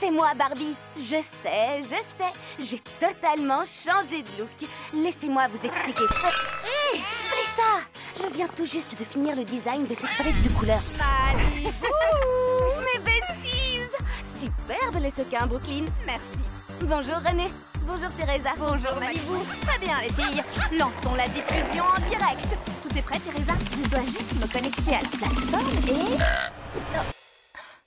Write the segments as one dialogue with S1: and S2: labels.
S1: C'est moi, Barbie. Je sais. J'ai totalement changé de look. Laissez-moi vous expliquer. Hé, Brissa, je viens tout juste de finir le design de cette palette de couleurs. Malibu, mes besties. Superbe les sequins, Brooklyn. Merci. Bonjour, René. Bonjour, Teresa.
S2: Bonjour, Malibu. Très bien, les filles. Lançons la diffusion en direct. Tout est prêt, Teresa? Je dois juste me connecter à la plateforme et... Oh.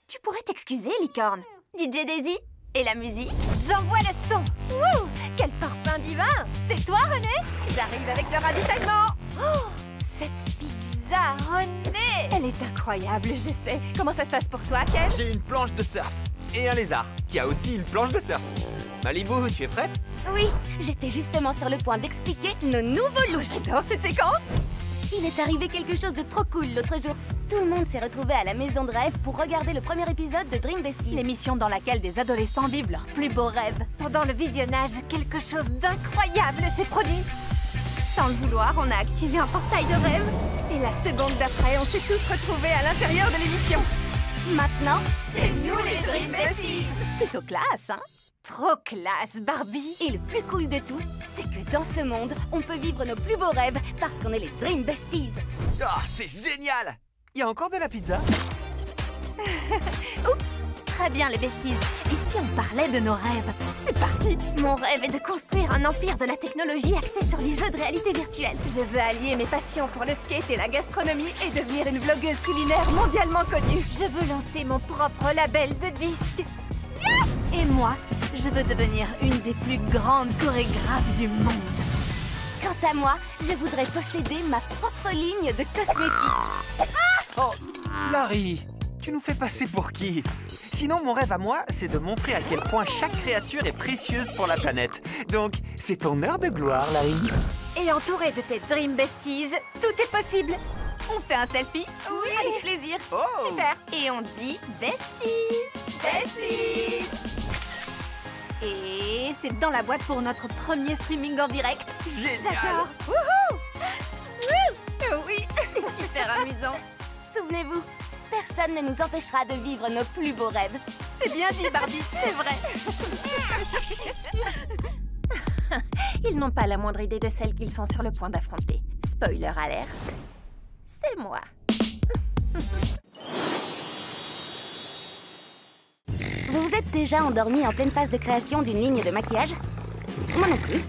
S2: Tu pourrais t'excuser, licorne. DJ Daisy? Et la musique? J'envoie le son. Wouh! Quel parfum divin! C'est toi, René? J'arrive avec le ravitaillement. Oh! Cette pizza, René! Elle est incroyable, je sais. Comment ça se passe pour toi, Ken?
S3: J'ai une planche de surf. Et un lézard, qui a aussi une planche de surf. Malibu, tu es prête?
S1: Oui, j'étais justement sur le point d'expliquer nos nouveaux looks.
S2: J'adore cette séquence.
S1: Il est arrivé quelque chose de trop cool l'autre jour. Tout le monde s'est retrouvé à la maison de rêve pour regarder le premier épisode de Dream Besties.
S2: L'émission dans laquelle des adolescents vivent leurs plus beaux rêves. Pendant le visionnage, quelque chose d'incroyable s'est produit. Sans le vouloir, on a activé un portail de rêve. Et la seconde d'après, on s'est tous retrouvés à l'intérieur de l'émission.
S1: Maintenant,
S2: c'est nous les Dream Besties. Plutôt classe, hein? Trop classe, Barbie.
S1: Et le plus cool de tout, c'est que dans ce monde, on peut vivre nos plus beaux rêves parce qu'on est les Dream Besties.
S3: Oh, c'est génial! Il y a encore de la pizza?
S2: Oups! Très bien, les besties. Et si on parlait de nos rêves? C'est parti! Mon rêve est de construire un empire de la technologie axé sur les jeux de réalité virtuelle. Je veux allier mes passions pour le skate et la gastronomie et devenir une vlogueuse culinaire mondialement connue. Je veux lancer mon propre label de disques. Et moi, je veux devenir une des plus grandes chorégraphes du monde.
S1: Quant à moi, je voudrais posséder ma propre ligne de cosmétiques.
S3: Oh, Larry, tu nous fais passer pour qui? Sinon, mon rêve à moi, c'est de montrer à quel point chaque créature est précieuse pour la planète. Donc, c'est ton heure de gloire, Larry.
S2: Et entouré de tes Dream Besties, tout est possible. On fait un selfie?
S1: Oui, avec plaisir.
S3: Oh.
S2: Super. Et on dit Besties. Besties. Et c'est dans la boîte pour notre premier streaming en direct.
S3: Génial.
S2: J'adore. Wouhou! Oui, c'est super amusant.
S1: Souvenez-vous, personne ne nous empêchera de vivre nos plus beaux rêves.
S2: C'est bien dit, Barbie, c'est vrai. Ils n'ont pas la moindre idée de celle qu'ils sont sur le point d'affronter. Spoiler alert, c'est moi.
S1: Vous vous êtes déjà endormi en pleine phase de création d'une ligne de maquillage? Moi non plus.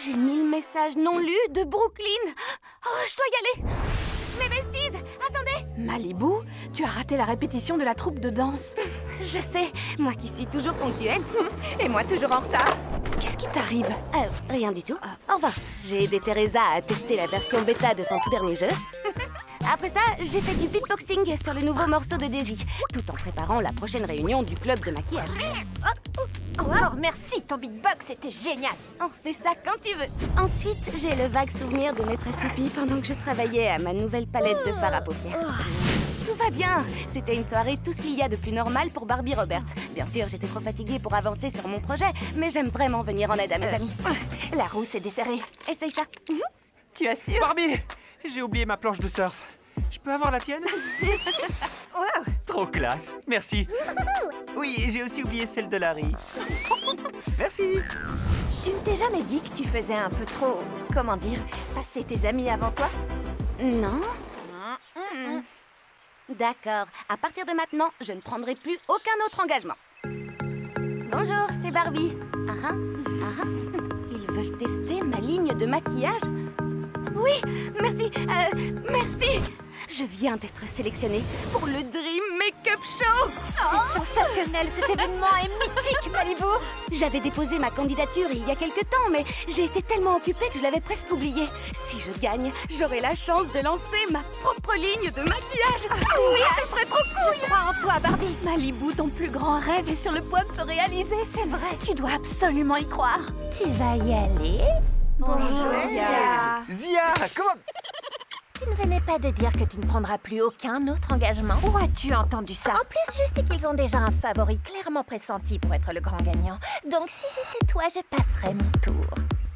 S1: J'ai 1000 messages non lus de Brooklyn. Oh, je dois y aller. Mes besties, attendez.
S2: Malibu, tu as raté la répétition de la troupe de danse.
S1: Je sais, moi qui suis toujours ponctuelle.
S2: Et moi toujours en retard. Qu'est-ce qui t'arrive?
S1: Rien du tout. Enfin, j'ai aidé Teresa à tester la version bêta de son tout dernier jeu. Après ça, j'ai fait du beatboxing sur le nouveau morceau de Daisy, tout en préparant la prochaine réunion du club de maquillage.
S2: Encore merci, ton beatbox était génial.
S1: On fait ça quand tu veux. Ensuite, j'ai le vague souvenir de m'être assoupie pendant que je travaillais à ma nouvelle palette de fard à paupières. Tout va bien. C'était une soirée tout ce qu'il y a de plus normal pour Barbie Roberts. Bien sûr, j'étais trop fatiguée pour avancer sur mon projet, mais j'aime vraiment venir en aide à mes amis.
S2: La roue s'est desserrée.
S1: Essaye ça.
S2: Tu assures?
S3: Barbie, j'ai oublié ma planche de surf. Je peux avoir la tienne?
S2: Wow.
S3: Trop classe, merci. Oui, j'ai aussi oublié celle de Larry. Merci.
S2: Tu ne t'es jamais dit que tu faisais un peu trop, comment dire, passer tes amis avant toi?
S1: Non. D'accord. À partir de maintenant, je ne prendrai plus aucun autre engagement. Bonjour, c'est Barbie. Ils veulent tester ma ligne de maquillage? Oui, merci, merci. Je viens d'être sélectionnée pour le Dream Makeup Show.
S2: C'est sensationnel, cet événement est mythique, Malibu.
S1: J'avais déposé ma candidature il y a quelque temps, mais j'ai été tellement occupée que je l'avais presque oubliée. Si je gagne, j'aurai la chance de lancer ma propre ligne de maquillage. Oui, ce serait trop cool.
S2: Je crois en toi, Barbie.
S1: Malibu, ton plus grand rêve est sur le point de se réaliser.
S2: C'est vrai, tu dois absolument y croire.
S4: Tu vas y aller?
S2: Bonjour, Zia.
S3: Zia, comment...
S4: Tu ne venais pas de dire que tu ne prendras plus aucun autre engagement?
S2: Où as-tu entendu ça?
S4: En plus, je sais qu'ils ont déjà un favori clairement pressenti pour être le grand gagnant. Donc si j'étais toi, je passerais mon tour.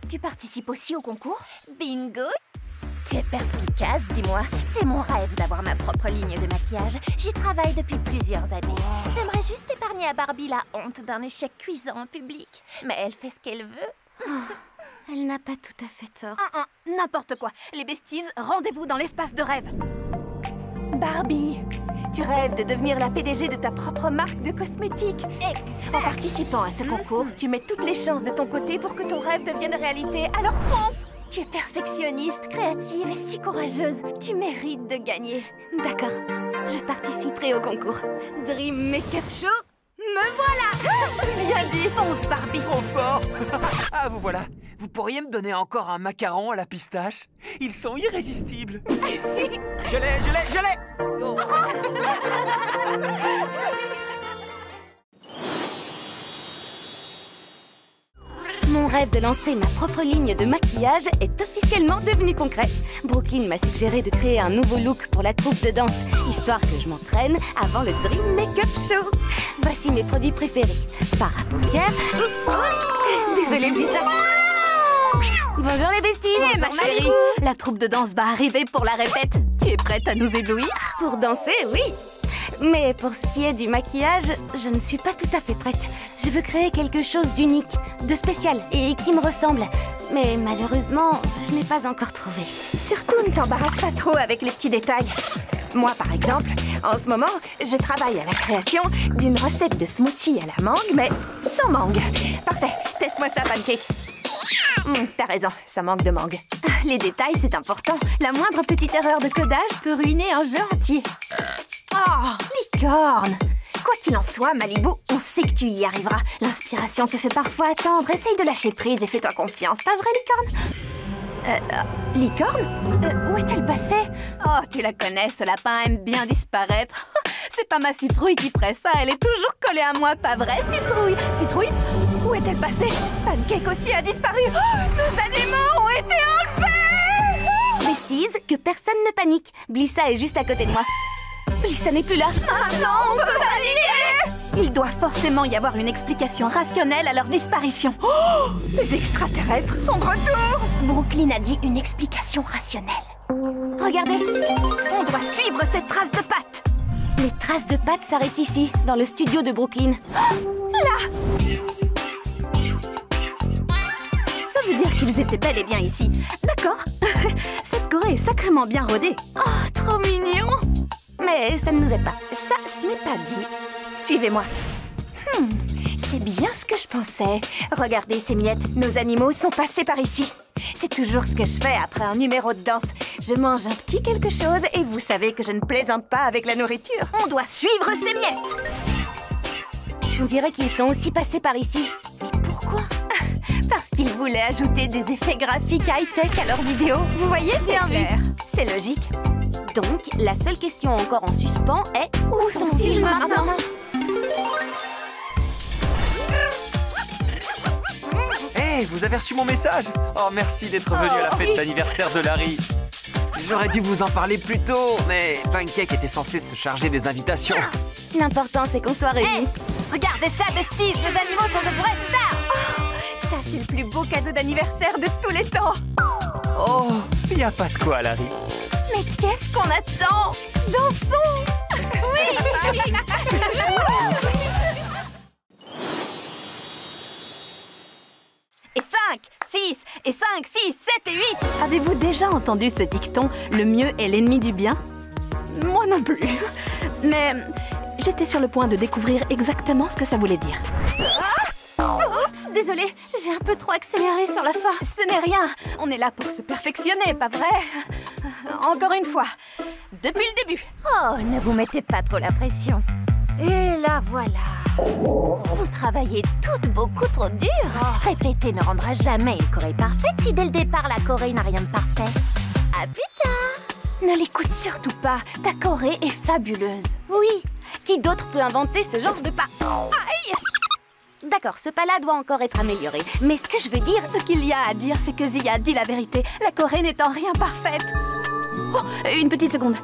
S1: Tu participes aussi au concours?
S4: Bingo! Tu es perspicace, dis-moi. C'est mon rêve d'avoir ma propre ligne de maquillage. J'y travaille depuis plusieurs années. J'aimerais juste épargner à Barbie la honte d'un échec cuisant en public. Mais elle fait ce qu'elle veut.
S1: Elle n'a pas tout à fait tort.
S2: N'importe quoi. Les besties, rendez-vous dans l'espace de rêve.
S5: Barbie, tu rêves de devenir la PDG de ta propre marque de cosmétiques. En participant à ce concours, tu mets toutes les chances de ton côté pour que ton rêve devienne réalité. Alors fonce!
S4: Tu es perfectionniste, créative et si courageuse. Tu mérites de gagner.
S1: D'accord, je participerai au concours. Dream Makeup Show, me voilà.
S2: Bien dit, fonce Barbie.
S3: Trop fort. Ah, vous voilà. Vous pourriez me donner encore un macaron à la pistache? Ils sont irrésistibles. Je l'ai. Oh.
S1: Mon rêve de lancer ma propre ligne de maquillage est officiellement devenu concret. Brooklyn m'a suggéré de créer un nouveau look pour la troupe de danse, histoire que je m'entraîne avant le Dream Makeup Show. Voici mes produits préférés. Fard à paupières. Désolée, Lisa. Bonjour les besties.
S2: Ma chérie, la troupe de danse va arriver pour la répète. Tu es prête à nous éblouir?
S1: Pour danser, oui. Mais pour ce qui est du maquillage, je ne suis pas tout à fait prête. Je veux créer quelque chose d'unique, de spécial et qui me ressemble. Mais malheureusement, je n'ai pas encore trouvé.
S5: Surtout, ne t'embarrasse pas trop avec les petits détails. Moi, par exemple, en ce moment, je travaille à la création d'une recette de smoothie à la mangue, mais sans mangue. Parfait, teste-moi ça, Pancake. T'as raison, ça manque de mangue.
S2: Les détails, c'est important. La moindre petite erreur de codage peut ruiner un jeu entier.
S5: Oh, licorne! Quoi qu'il en soit, Malibu, on sait que tu y arriveras. L'inspiration se fait parfois attendre. Essaye de lâcher prise et fais-toi confiance. Pas vrai, licorne? Licorne? Où est-elle passée?
S2: Oh, tu la connais, ce lapin aime bien disparaître. C'est pas ma citrouille qui ferait ça, elle est toujours collée à moi, pas vrai, citrouille? Citrouille? Où est-elle passée? Pancake aussi a disparu. Nos animaux ont été enlevés.
S1: Besties, que personne ne panique. Blissa est juste à côté de moi. Blissa n'est plus là.
S2: Ah non, on peut paniquer. Il doit forcément y avoir une explication rationnelle à leur disparition. Oh, les extraterrestres sont de retour.
S4: Brooklyn a dit une explication rationnelle.
S2: Regardez, on doit suivre cette trace de pattes.
S1: Les traces de pattes s'arrêtent ici, dans le studio de Brooklyn.
S2: Là. Ça veut dire qu'ils étaient bel et bien ici. D'accord. Cette Corée est sacrément bien rodée. Oh, trop mignon.
S1: Mais ça ne nous aide pas.
S5: Ça, ce n'est pas dit. Suivez-moi. C'est bien ce que je pensais. Regardez ces miettes, nos animaux sont passés par ici. C'est toujours ce que je fais après un numéro de danse. Je mange un petit quelque chose et vous savez que je ne plaisante pas avec la nourriture.
S2: On doit suivre ces miettes.
S1: On dirait qu'ils sont aussi passés par ici. Mais pourquoi?
S2: Parce qu'ils voulaient ajouter des effets graphiques high-tech à leurs vidéos. Vous voyez, c'est clair.
S5: C'est logique.
S1: Donc, la seule question encore en suspens est...
S2: Où sont-ils maintenant?
S3: Hey, vous avez reçu mon message? Oh, merci d'être venu à la fête d'anniversaire de Larry. J'aurais dû vous en parler plus tôt, mais Pancake était censé se charger des invitations.
S1: L'important, c'est qu'on soit réunis.
S2: Regardez ça, besties, nos animaux sont de vraies stars.
S5: Oh, ça, c'est le plus beau cadeau d'anniversaire de tous les temps.
S3: Oh, y a pas de quoi, Larry.
S2: Mais qu'est-ce qu'on attend? Dansons! Oui! Et 5, 6, et 5, 6, 7 et 8. Avez-vous déjà entendu ce dicton? Le mieux est l'ennemi du bien? Moi non plus. Mais j'étais sur le point de découvrir exactement ce que ça voulait dire. Oups, désolée, j'ai un peu trop accéléré sur la fin. Ce n'est rien, on est là pour se perfectionner, pas vrai? Encore une fois, depuis le début.
S4: Oh, ne vous mettez pas trop la pression. Et la voilà. Vous travaillez toutes beaucoup trop dur. Répéter ne rendra jamais une Corée parfaite si dès le départ la Corée n'a rien de parfait. À plus tard.
S2: Ne l'écoute surtout pas, ta Corée est fabuleuse.
S1: Oui, qui d'autre peut inventer ce genre de pas?
S2: Aïe!
S1: D'accord, ce pas-là doit encore être amélioré. Mais ce que je veux dire...
S2: Ce qu'il y a à dire, c'est que Zia dit la vérité. La Corée n'est en rien parfaite. Oh, une petite seconde.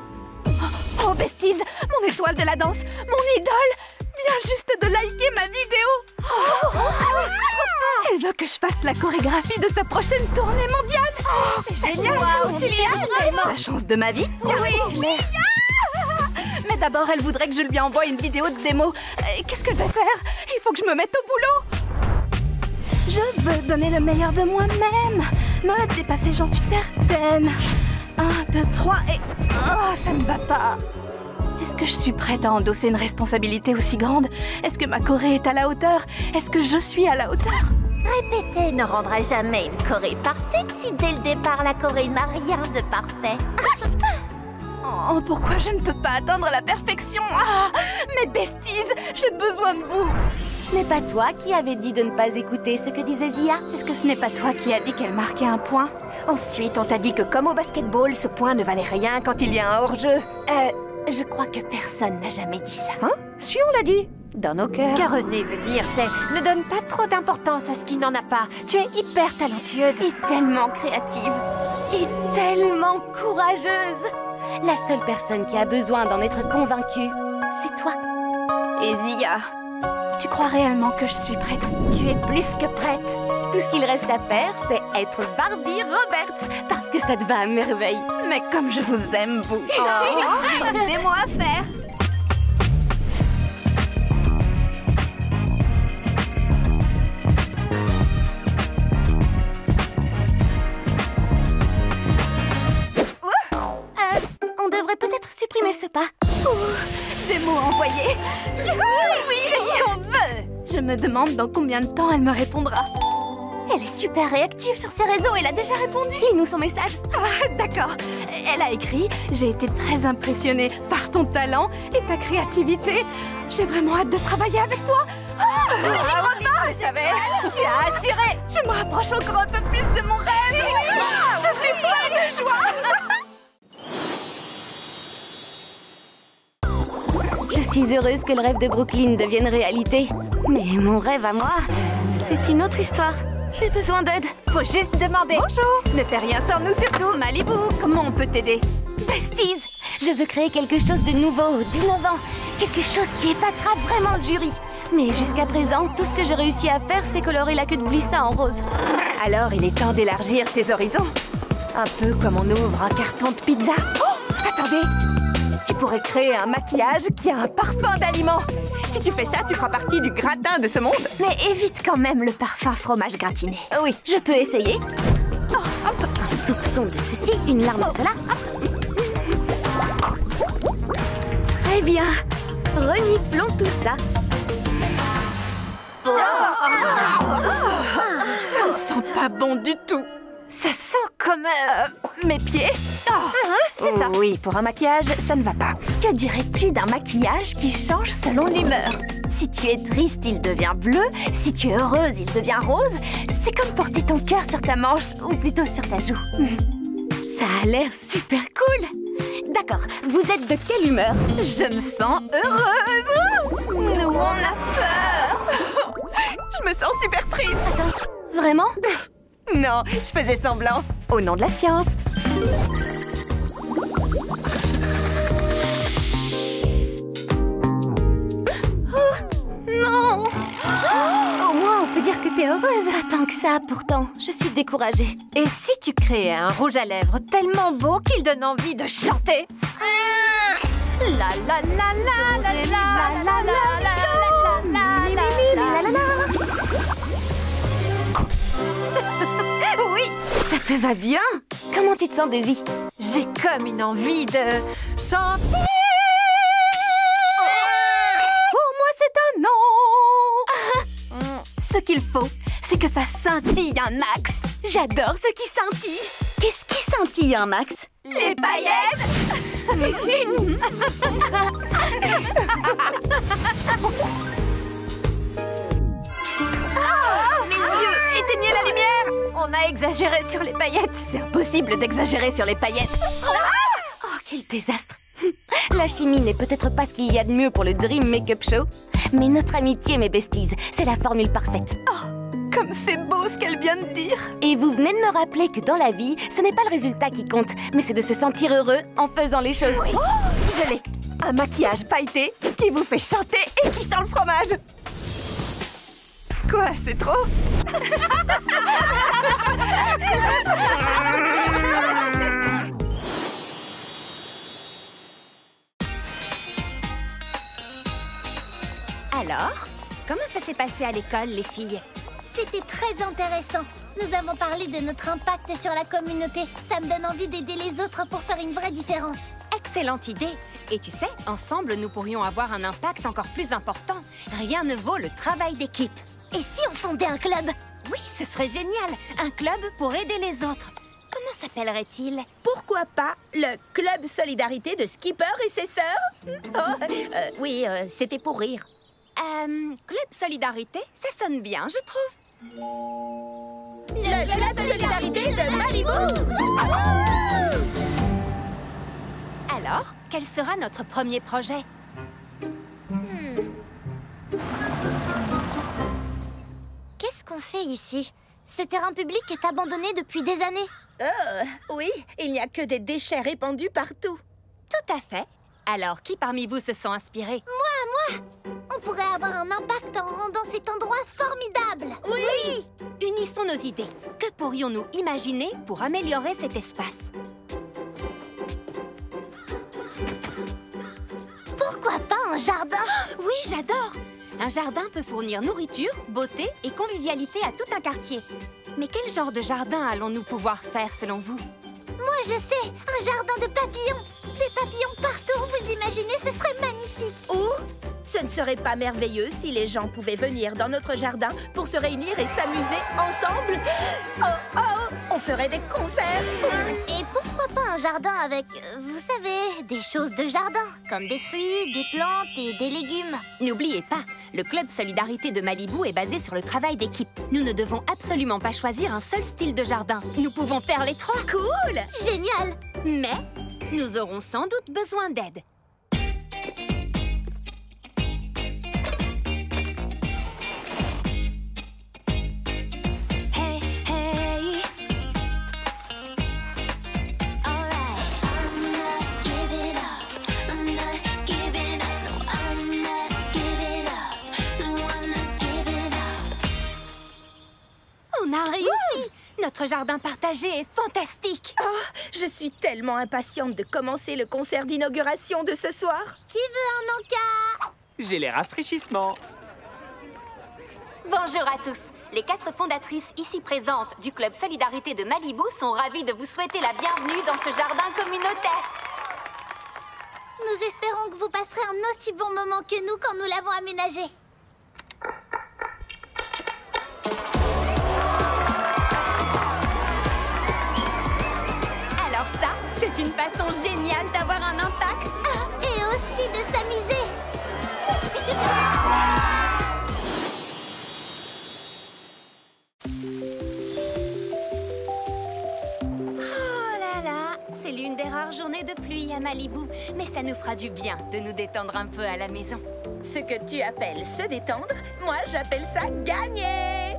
S2: Oh, besties, mon étoile de la danse, mon idole, vient juste de liker ma vidéo. Elle veut que je fasse la chorégraphie de sa prochaine tournée mondiale. C'est génial!
S4: Waouh,
S2: C'est la chance de ma vie! Oui! Mais d'abord, elle voudrait que je lui envoie une vidéo de démo. Qu'est-ce que je vais faire? Il faut que je me mette au boulot! Je veux donner le meilleur de moi-même! Me dépasser, j'en suis certaine! 1, 2, 3 et... Oh, ça ne va pas! Est-ce que je suis prête à endosser une responsabilité aussi grande? Est-ce que ma choré est à la hauteur? Est-ce que je suis à la hauteur?
S4: Répéter ne rendra jamais une choré parfaite si dès le départ la choré n'a rien de parfait.
S2: Oh, pourquoi je ne peux pas atteindre la perfection? Ah, mes besties, j'ai besoin de vous!
S1: Ce n'est pas toi qui avais dit de ne pas écouter ce que disait Zia?
S2: Est-ce que ce n'est pas toi qui as dit qu'elle marquait un point?
S5: Ensuite, on t'a dit que comme au basketball, ce point ne valait rien quand il y a un hors-jeu.
S4: Je crois que personne n'a jamais dit ça.
S5: Hein? Si, on l'a dit. Dans nos cœurs.
S4: Ce que René veut dire, c'est ne donne pas trop d'importance à ce qui n'en a pas. Tu es hyper talentueuse
S2: Et tellement créative.
S1: Et tellement courageuse! La seule personne qui a besoin d'en être convaincue, c'est toi.
S2: Et Zia, tu crois réellement que je suis prête?
S4: Tu es plus que prête.
S1: Tout ce qu'il reste à faire, c'est être Barbie Roberts, parce que ça te va à merveille.
S2: Mais comme je vous aime, vous! Aidez-moi à faire!
S1: On devrait peut-être supprimer ce pas.
S2: Des mots envoyés! Oui,
S4: Qu'est-ce qu'on veut?
S2: je me demande dans combien de temps elle me répondra.
S4: Elle est super réactive sur ses réseaux, elle a déjà répondu.
S1: Lis-nous son message.
S2: D'accord. Elle a écrit « J'ai été très impressionnée par ton talent et ta créativité. J'ai vraiment hâte de travailler avec toi. »
S4: Je savais. Tu as assuré.
S2: Je me rapproche encore un peu plus de mon rêve. Je suis pleine de joie.
S1: Je suis heureuse que le rêve de Brooklyn devienne réalité. Mais mon rêve à moi, c'est une autre histoire. J'ai besoin d'aide.
S4: Faut juste demander.
S2: Bonjour. Ne fais rien sans nous surtout. Malibu, comment on peut t'aider?
S1: Besties, je veux créer quelque chose de nouveau, d'innovant. Quelque chose qui épatera vraiment le jury. Mais jusqu'à présent, tout ce que j'ai réussi à faire, c'est colorer la queue de Blissa en rose.
S5: Alors, il est temps d'élargir tes horizons. Un peu comme on ouvre un carton de pizza. Oh, attendez! Tu pourrais créer un maquillage qui a un parfum d'aliment. Si tu fais ça, tu feras partie du gratin de ce monde.
S2: Mais évite quand même le parfum fromage gratiné.
S5: Oui.
S1: Je peux essayer. Un soupçon de ceci, une larme de cela. Très bien. Reniflons tout ça.
S2: Ça ne sent pas bon du tout.
S4: Ça sent comme...
S2: Mes pieds.
S4: c'est ça.
S5: Oui, pour un maquillage, ça ne va pas.
S2: Que dirais-tu d'un maquillage qui change selon l'humeur? Si tu es triste, il devient bleu. Si tu es heureuse, il devient rose. C'est comme porter ton cœur sur ta manche, ou plutôt sur ta joue.
S1: Ça a l'air super cool. D'accord, vous êtes de quelle humeur?
S2: Je me sens heureuse. Nous, on a peur. Je me sens super triste.
S1: Vraiment?
S5: Non, je faisais semblant. Au nom de la science.
S1: Non!
S4: Au moins, on peut dire que t'es heureuse.
S1: Pas tant que ça, pourtant. Je suis découragée.
S4: Et si tu créais un rouge à lèvres tellement beau qu'il donne envie de chanter? La la la la la la la la la la la.
S2: Oui.
S1: Ça te va bien? Comment tu te sens, Daisy?
S4: J'ai comme une envie de chanter.
S2: Pour moi, c'est un non. Ce qu'il faut, c'est que ça scintille un max.
S1: J'adore ce qui scintille. Qu'est-ce qui scintille, hein, Max?
S2: Les paillettes. Mes yeux, éteignez la lumière.
S4: On a exagéré sur les paillettes.
S2: C'est impossible d'exagérer sur les paillettes.
S1: Oh, quel désastre. La chimie n'est peut-être pas ce qu'il y a de mieux pour le Dream Makeup Show, mais notre amitié, mes besties, c'est la formule parfaite.
S2: Comme c'est beau ce qu'elle vient de dire.
S1: Et vous venez de me rappeler que dans la vie, ce n'est pas le résultat qui compte, mais c'est de se sentir heureux en faisant les choses.
S5: Je l'ai. Un maquillage pailleté qui vous fait chanter et qui sent le fromage. Quoi, c'est trop?
S2: Alors, comment ça s'est passé à l'école, les filles?
S4: C'était très intéressant. Nous avons parlé de notre impact sur la communauté. Ça me donne envie d'aider les autres pour faire une vraie différence.
S2: Excellente idée. Et tu sais, ensemble, nous pourrions avoir un impact encore plus important. Rien ne vaut le travail d'équipe.
S4: Et si on fondait un club?
S2: Oui, ce serait génial. Un club pour aider les autres. Comment s'appellerait-il?
S6: Pourquoi pas le Club Solidarité de Skipper et ses sœurs? Oh, oui, c'était pour rire.
S2: Club Solidarité, ça sonne bien, je trouve.
S6: Le Club Solidarité de Malibu!
S2: Alors, quel sera notre premier projet?
S4: Qu'est-ce qu'on fait ici? Ce terrain public est abandonné depuis des années.
S6: Oui, il n'y a que des déchets répandus partout.
S2: Tout à fait. Alors, qui parmi vous se sent inspiré?
S4: Moi! On pourrait avoir un impact en rendant cet endroit formidable.
S2: Oui! Unissons nos idées. Que pourrions-nous imaginer pour améliorer cet espace?
S4: Pourquoi pas un jardin?
S2: Oui, j'adore! Un jardin peut fournir nourriture, beauté et convivialité à tout un quartier. Mais quel genre de jardin allons-nous pouvoir faire selon vous?
S4: Moi, je sais! Un jardin de papillons! Des papillons partout, vous imaginez? Ce serait magnifique!
S6: Ou ce ne serait pas merveilleux si les gens pouvaient venir dans notre jardin pour se réunir et s'amuser ensemble? Oh, on ferait des concerts!
S4: Et pourquoi pas un jardin avec, vous savez, des choses de jardin, comme des fruits, des plantes et des légumes.
S2: N'oubliez pas, le Club Solidarité de Malibu est basé sur le travail d'équipe. Nous ne devons absolument pas choisir un seul style de jardin. Nous pouvons faire les trois.
S6: Cool!
S4: Génial!
S2: Mais nous aurons sans doute besoin d'aide. Hey, hey.
S7: Alright, I'm not giving up. I'm not giving up. No, I'm not giving up. No, I'm not giving up.
S2: On a réussi! Notre jardin partagé est fantastique!
S6: Oh, je suis tellement impatiente de commencer le concert d'inauguration de ce soir.
S4: Qui veut un encas?
S3: J'ai les rafraîchissements.
S2: Bonjour à tous! Les 4 fondatrices ici présentes du Club Solidarité de Malibu sont ravies de vous souhaiter la bienvenue dans ce jardin communautaire.
S4: Nous espérons que vous passerez un aussi bon moment que nous quand nous l'avons aménagé.
S2: Alors ça, c'est une façon géniale d'avoir un impact!
S4: Et aussi de s'amuser.
S2: Oh là là, c'est l'une des rares journées de pluie à Malibu, mais ça nous fera du bien de nous détendre un peu à la maison.
S6: Ce que tu appelles se détendre, moi j'appelle ça gagner!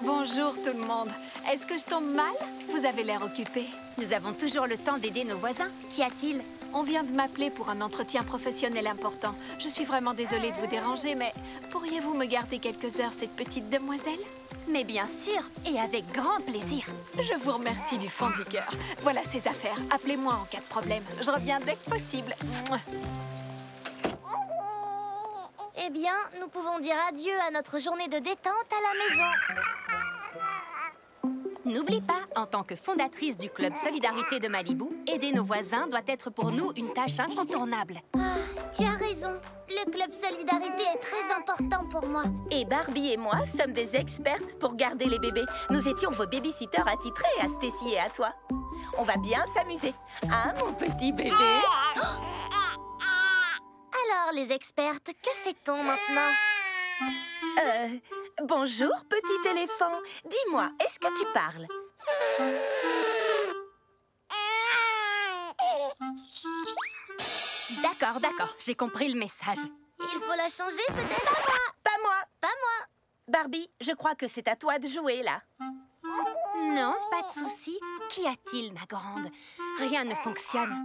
S8: Bonjour tout le monde. Est-ce que je tombe mal? Vous avez l'air occupé.
S2: Nous avons toujours le temps d'aider nos voisins. Qu'y a-t-il?
S8: On vient de m'appeler pour un entretien professionnel important. Je suis vraiment désolée de vous déranger, mais pourriez-vous me garder quelques heures, cette petite demoiselle?
S2: Mais bien sûr, et avec grand plaisir.
S8: Je vous remercie du fond du cœur. Voilà ces affaires. Appelez-moi en cas de problème. Je reviens dès que possible. Mouah.
S4: Eh bien, nous pouvons dire adieu à notre journée de détente à la maison.
S2: N'oublie pas, en tant que fondatrice du Club Solidarité de Malibu, aider nos voisins doit être pour nous une tâche incontournable.
S4: Ah, tu as raison. Le club Solidarité est très important pour moi.
S6: Et Barbie et moi sommes des expertes pour garder les bébés. Nous étions vos babysitters attitrés à Stacy et à toi. On va bien s'amuser. Hein, mon petit bébé?
S4: Alors, les expertes, que fait-on maintenant?
S6: Bonjour, petit éléphant. Dis-moi, est-ce que tu parles?
S2: D'accord, j'ai compris le message.
S4: Il faut la changer, peut-être?
S6: Pas moi.
S4: Pas moi.
S6: Barbie, je crois que c'est à toi de jouer, là.
S2: Non, pas de souci. Qu'y a-t-il, ma grande? Rien ne fonctionne.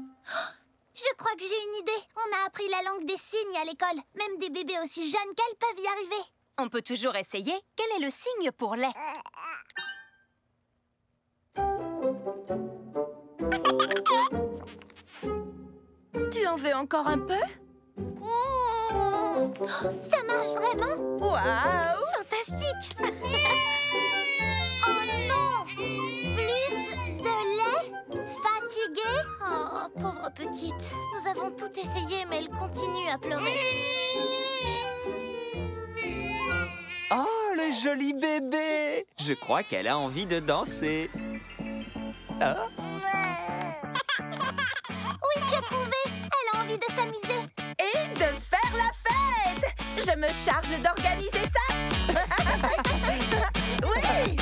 S4: Je crois que j'ai une idée. On a appris la langue des signes à l'école. Même des bébés aussi jeunes qu'elles peuvent y arriver. On peut toujours essayer. Quel est le signe pour lait?
S6: Tu en veux encore un peu?
S2: Oh, ça marche vraiment?
S6: Waouh!
S2: Fantastique! Oh non! Plus de lait? Fatiguée?
S4: Oh, pauvre petite. Nous avons tout essayé, mais elle continue à pleurer.
S3: Oh, le joli bébé! Je crois qu'elle a envie de danser. Ah,
S2: Oui, tu as trouvé! Elle a envie de s'amuser!
S6: Et de faire la fête! Je me charge d'organiser ça! Oui!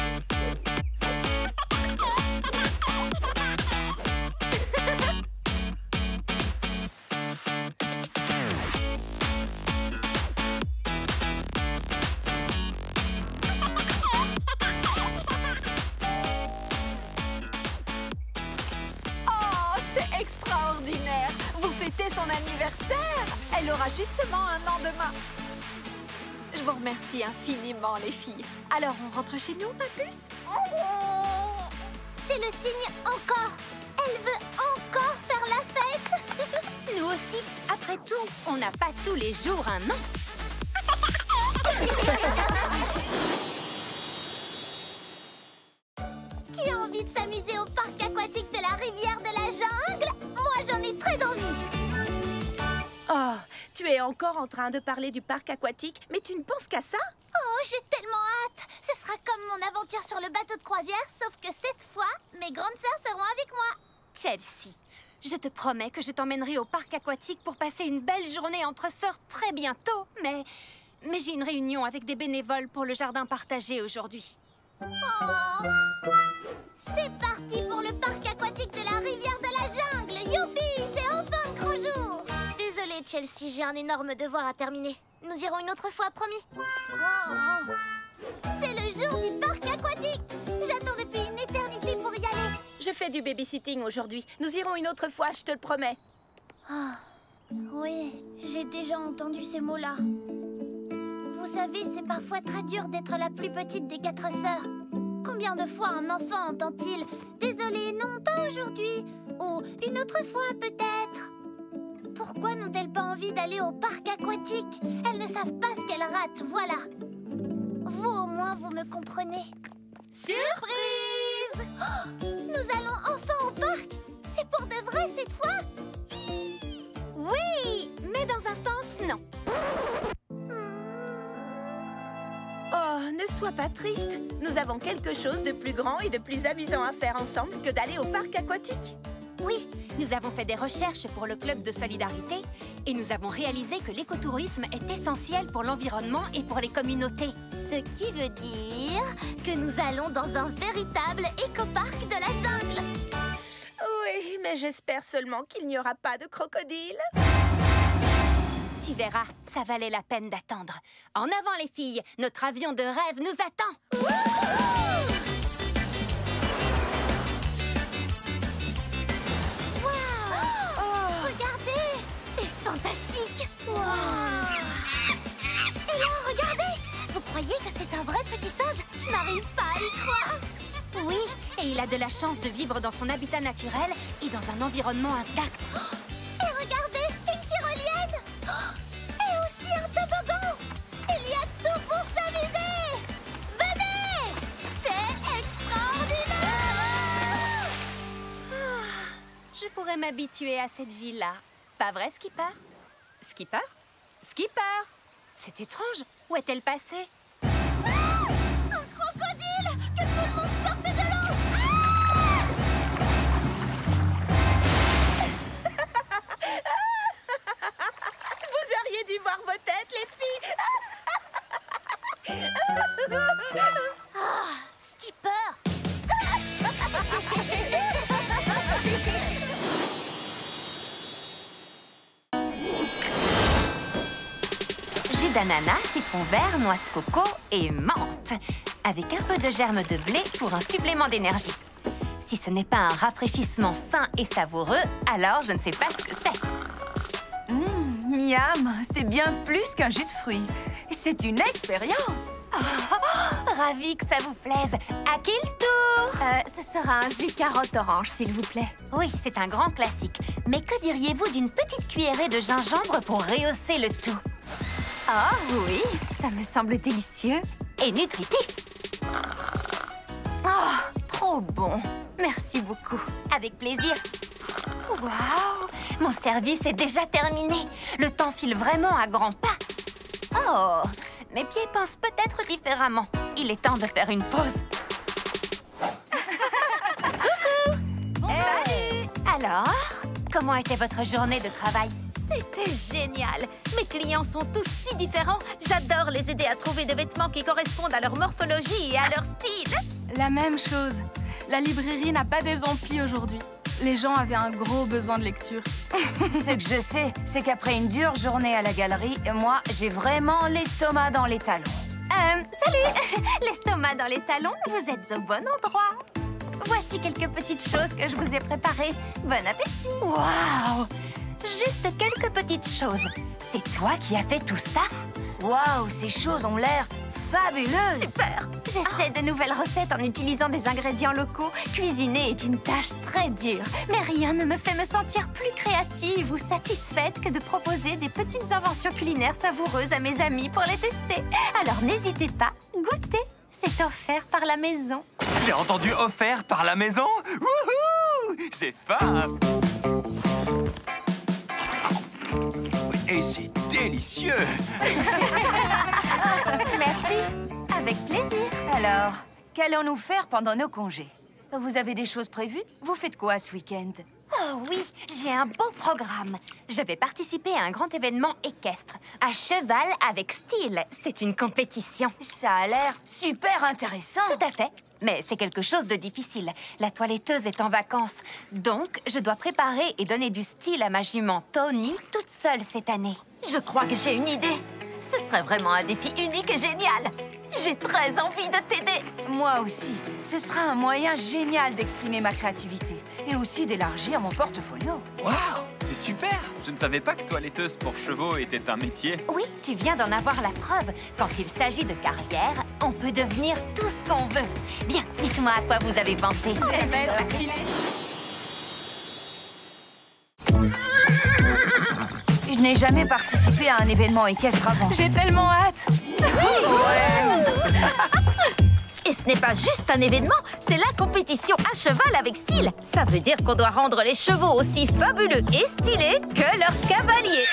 S8: Oh, c'est extraordinaire! Vous fêtez son anniversaire! Elle aura justement un an demain. Je vous remercie infiniment, les filles. Alors, on rentre chez nous, ma puce?
S2: C'est le signe encore! Elle veut encore faire la fête!
S4: Nous aussi. Après tout, on n'a pas tous les jours un an.
S2: Qui a envie de s'amuser au parc aquatique de la rivière de la jungle? Moi, j'en ai très envie!
S6: Oh, tu es encore en train de parler du parc aquatique, mais tu ne penses qu'à ça?
S2: Oh, j'ai tellement hâte! Ce sera comme mon aventure sur le bateau de croisière, sauf que cette fois, mes grandes sœurs seront avec moi.
S4: Chelsea, je te promets que je t'emmènerai au parc aquatique pour passer une belle journée entre sœurs très bientôt, mais j'ai une réunion avec des bénévoles pour le jardin partagé aujourd'hui.
S2: Oh. C'est parti pour le parc aquatique de la rivière de la jungle! Youpi! C'est enfin le gros jour!
S4: Désolée, Chelsea, j'ai un énorme devoir à terminer. Nous irons une autre fois, promis.
S2: Oh. C'est le jour du parc aquatique! J'attends depuis une éternité pour y aller!
S6: Je fais du babysitting aujourd'hui. Nous irons une autre fois, je te le promets.
S2: Ah, oui, j'ai déjà entendu ces mots-là. Vous savez, c'est parfois très dur d'être la plus petite des 4 sœurs. Combien de fois un enfant entend-il « Désolé, non, pas aujourd'hui » ou « Une autre fois, peut-être » Pourquoi n'ont-elles pas envie d'aller au parc aquatique? Elles ne savent pas ce qu'elles ratent, voilà. Vous, au moins, vous me comprenez.
S4: Surprise!
S2: Oh, nous allons enfin au parc! C'est pour de vrai cette fois?
S4: Oui, mais dans un sens, non.
S6: Oh, ne sois pas triste. Nous avons quelque chose de plus grand et de plus amusant à faire ensemble que d'aller au parc aquatique.
S4: Oui, nous avons fait des recherches pour le club de solidarité et nous avons réalisé que l'écotourisme est essentiel pour l'environnement et pour les communautés.
S2: Ce qui veut dire que nous allons dans un véritable écoparc de la jungle.
S6: Oui, mais j'espère seulement qu'il n'y aura pas de crocodile.
S4: Tu verras, ça valait la peine d'attendre. En avant les filles, notre avion de rêve nous attend.
S2: Regardez, c'est fantastique. Et là, regardez. Vous croyez que c'est un vrai petit singe? Je n'arrive pas à y croire.
S4: Oui, et il a de la chance de vivre dans son habitat naturel et dans un environnement intact.
S2: Et regardez, une tyrolienne. Et aussi un toboggan. Il y a tout pour s'amuser. Venez.
S4: C'est extraordinaire! Je pourrais m'habituer à cette vie-là. Pas vrai, Skipper? Skipper? Skipper! C'est étrange. Où est-elle passée?
S2: Un crocodile. Que tout le monde sorte de l'eau.
S6: Vous auriez dû voir vos têtes, les filles.
S2: Skipper.
S4: Jus d'ananas, citron vert, noix de coco et menthe. Avec un peu de germe de blé pour un supplément d'énergie. Si ce n'est pas un rafraîchissement sain et savoureux, alors je ne sais pas ce que c'est.
S9: Miam, c'est bien plus qu'un jus de fruits. c'est une expérience.
S4: Ravie que ça vous plaise. À qui le tour?
S2: Ce sera un jus carotte-orange, s'il vous plaît.
S4: Oui, c'est un grand classique. Mais que diriez-vous d'une petite cuillerée de gingembre pour rehausser le tout?
S2: Ah oui, ça me semble délicieux.
S4: Et nutritif.
S2: Oh, trop bon. Merci beaucoup.
S4: Avec plaisir. Waouh! Mon service est déjà terminé. Le temps file vraiment à grands pas. Oh! Mes pieds pensent peut-être différemment. Il est temps de faire une pause. Salut! Alors, comment était votre journée de travail?
S6: C'était génial. Mes clients sont tous si différents. J'adore les aider à trouver des vêtements qui correspondent à leur morphologie et à leur style.
S10: La même chose. La librairie n'a pas des amplis aujourd'hui. Les gens avaient un gros besoin de lecture.
S9: Ce que je sais, c'est qu'après une dure journée à la galerie, moi, j'ai vraiment l'estomac dans les talons.
S4: Salut! L'estomac dans les talons, vous êtes au bon endroit. Voici quelques petites choses que je vous ai préparées. Bon appétit! Waouh! Juste quelques petites choses. C'est toi qui as fait tout ça?
S9: Waouh, ces choses ont l'air fabuleuses.
S4: Super! J'essaie de nouvelles recettes en utilisant des ingrédients locaux. Cuisiner est une tâche très dure. Mais rien ne me fait me sentir plus créative ou satisfaite que de proposer des petites inventions culinaires savoureuses à mes amis pour les tester. Alors n'hésitez pas, goûtez. C'est offert par la maison.
S3: J'ai entendu offert par la maison. Wouhou! J'ai faim. Et c'est délicieux.
S4: Merci. Avec plaisir.
S9: Alors, qu'allons-nous faire pendant nos congés? Vous avez des choses prévues? Vous faites quoi ce week-end?
S4: Oh oui, j'ai un beau programme. Je vais participer à un grand événement équestre. À cheval avec style. C'est une compétition.
S9: Ça a l'air super intéressant.
S4: Tout à fait. Mais c'est quelque chose de difficile. La toiletteuse est en vacances. Donc, je dois préparer et donner du style à ma jument Tony toute seule cette année.
S6: Je crois que j'ai une idée. Ce serait vraiment un défi unique et génial. J'ai très envie de t'aider.
S9: Moi aussi. Ce sera un moyen génial d'exprimer ma créativité et aussi d'élargir mon portfolio.
S3: Waouh, c'est super. Je ne savais pas que toiletteuse pour chevaux était un métier.
S4: Oui, tu viens d'en avoir la preuve. Quand il s'agit de carrière, on peut devenir tout ce qu'on veut. Bien, dites-moi à quoi vous avez pensé.
S9: Je n'ai jamais participé à un événement équestre avant.
S10: J'ai tellement hâte.
S6: Et ce n'est pas juste un événement, c'est la compétition à cheval avec style. Ça veut dire qu'on doit rendre les chevaux aussi fabuleux et stylés que leurs cavaliers.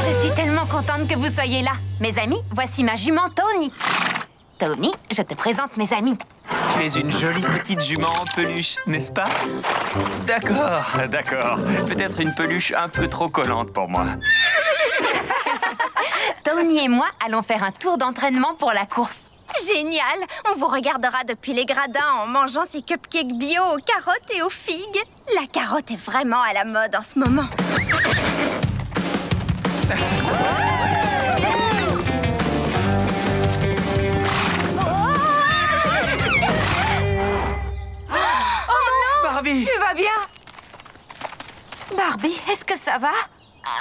S4: Je suis tellement contente que vous soyez là. Mes amis, voici ma jument Tony. Tony, je te présente mes amis.
S3: Tu es une jolie petite jument en peluche, n'est-ce pas? D'accord, d'accord. Peut-être une peluche un peu trop collante pour moi.
S4: Tony et moi allons faire un tour d'entraînement pour la course.
S2: Génial! On vous regardera depuis les gradins en mangeant ces cupcakes bio aux carottes et aux figues. La carotte est vraiment à la mode en ce moment.
S3: Barbie!
S9: Tu vas bien? Barbie, est-ce que ça va?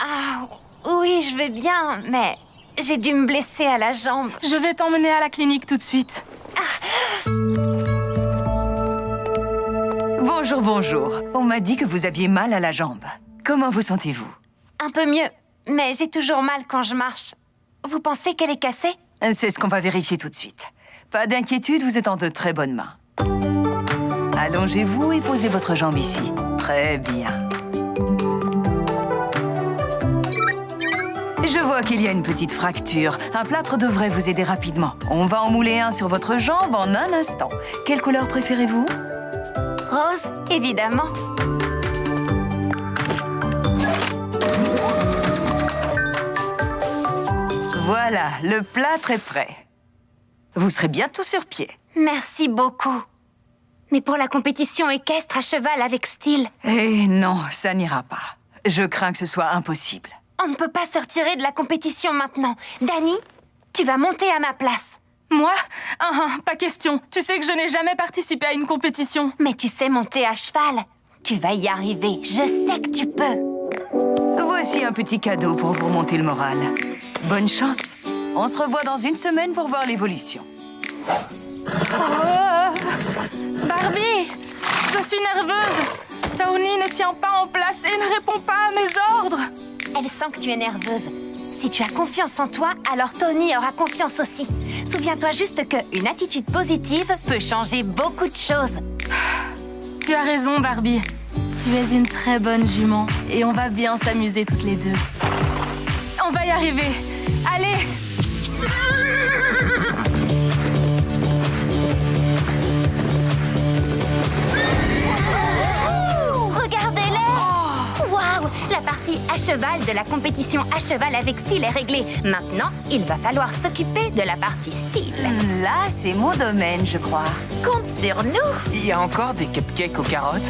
S4: Ah, oui, je vais bien, mais j'ai dû me blesser à la jambe.
S10: Je vais t'emmener à la clinique tout de suite.
S9: Bonjour, bonjour. On m'a dit que vous aviez mal à la jambe. Comment vous sentez-vous?
S4: Un peu mieux, mais j'ai toujours mal quand je marche. Vous pensez qu'elle est cassée?
S9: C'est ce qu'on va vérifier tout de suite. Pas d'inquiétude, vous êtes en de très bonnes mains. Allongez-vous et posez votre jambe ici. Très bien. Je vois qu'il y a une petite fracture. Un plâtre devrait vous aider rapidement. On va en mouler un sur votre jambe en un instant. Quelle couleur préférez-vous?
S4: Rose, évidemment.
S9: Voilà, le plâtre est prêt. Vous serez bientôt sur pied.
S4: Merci beaucoup. Mais pour la compétition équestre à cheval avec style,
S9: Eh non, ça n'ira pas. Je crains que ce soit impossible.
S4: on ne peut pas se retirer de la compétition maintenant. Dani, tu vas monter à ma place.
S10: Moi? Pas question. Tu sais que je n'ai jamais participé à une compétition.
S4: Mais tu sais monter à cheval. Tu vas y arriver, je sais que tu peux.
S9: Voici un petit cadeau pour vous remonter le moral. Bonne chance. On se revoit dans une semaine pour voir l'évolution.
S10: Barbie, je suis nerveuse. Tony ne tient pas en place et ne répond pas à mes ordres.
S4: Elle sent que tu es nerveuse. Si tu as confiance en toi, alors Tony aura confiance aussi. Souviens-toi juste qu'une attitude positive peut changer beaucoup de choses.
S10: Tu as raison, Barbie. Tu es une très bonne jument et on va bien s'amuser toutes les deux. On va y arriver. Allez!
S4: Regardez-les! Waouh! La partie à cheval de la compétition à cheval avec style est réglée. Maintenant, il va falloir s'occuper de la partie style.
S9: Là, c'est mon domaine, je crois.
S4: Compte sur nous!
S3: Il y a encore des cupcakes aux carottes?